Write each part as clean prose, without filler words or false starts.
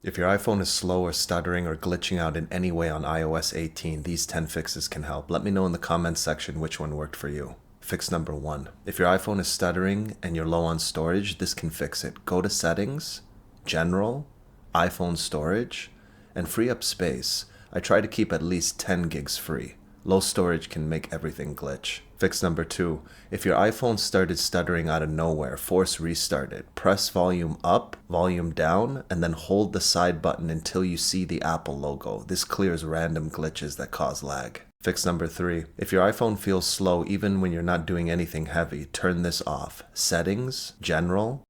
If your iPhone is slow or stuttering or glitching out in any way on iOS 18, these 10 fixes can help. Let me know in the comments section which one worked for you. Fix number 1. If your iPhone is stuttering and you're low on storage, this can fix it. Go to Settings, General, iPhone Storage, and free up space. I try to keep at least 10 gigs free. Low storage can make everything glitch. Fix number 2. If your iPhone started stuttering out of nowhere, force restart it. Press volume up, volume down, and then hold the side button until you see the Apple logo. This clears random glitches that cause lag. Fix number 3. If your iPhone feels slow even when you're not doing anything heavy, turn this off. Settings, General,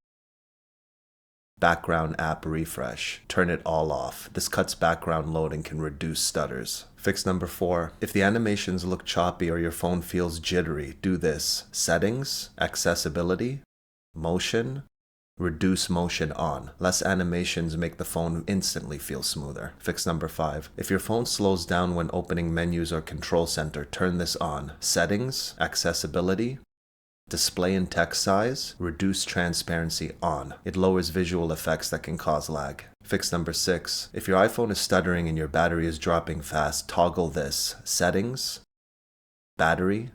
Background app refresh. Turn it all off. This cuts background load and can reduce stutters. Fix number 4. If the animations look choppy or your phone feels jittery, do this. Settings, Accessibility, Motion, Reduce motion on. Less animations make the phone instantly feel smoother. Fix number 5. If your phone slows down when opening menus or control center, turn this on. Settings, Accessibility, Display and text size, reduce transparency on. It lowers visual effects that can cause lag. Fix number 6. If your iPhone is stuttering and your battery is dropping fast, toggle this. Settings, Battery,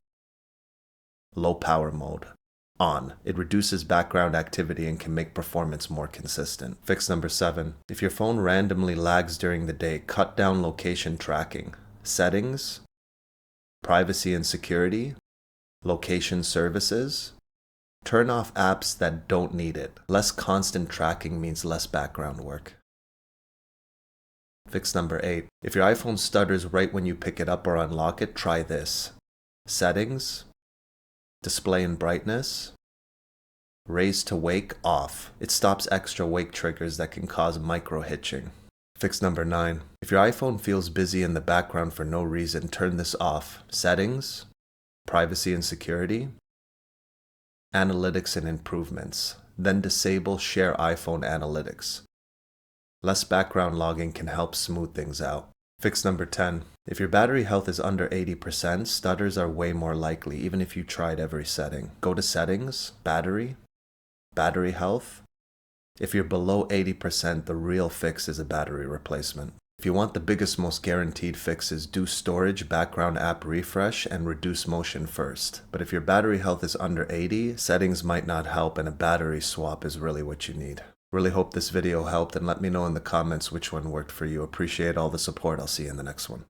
Low power mode, on. It reduces background activity and can make performance more consistent. Fix number 7. If your phone randomly lags during the day, cut down location tracking. Settings, Privacy and Security, Location services. Turn off apps that don't need it. Less constant tracking means less background work. Fix number 8. If your iPhone stutters right when you pick it up or unlock it, try this. Settings, Display and brightness, Raise to wake off. It stops extra wake triggers that can cause micro hitching. Fix number 9. If your iPhone feels busy in the background for no reason, turn this off. Settings, Privacy and Security, Analytics and Improvements. Then disable Share iPhone Analytics. Less background logging can help smooth things out. Fix number 10. If your battery health is under 80%, stutters are way more likely, even if you tried every setting. Go to Settings, Battery, Battery Health. If you're below 80%, the real fix is a battery replacement. If you want the biggest, most guaranteed fixes, do storage, background app refresh, and reduce motion first. But if your battery health is under 80, settings might not help and a battery swap is really what you need. Really hope this video helped, and let me know in the comments which one worked for you. Appreciate all the support. I'll see you in the next one.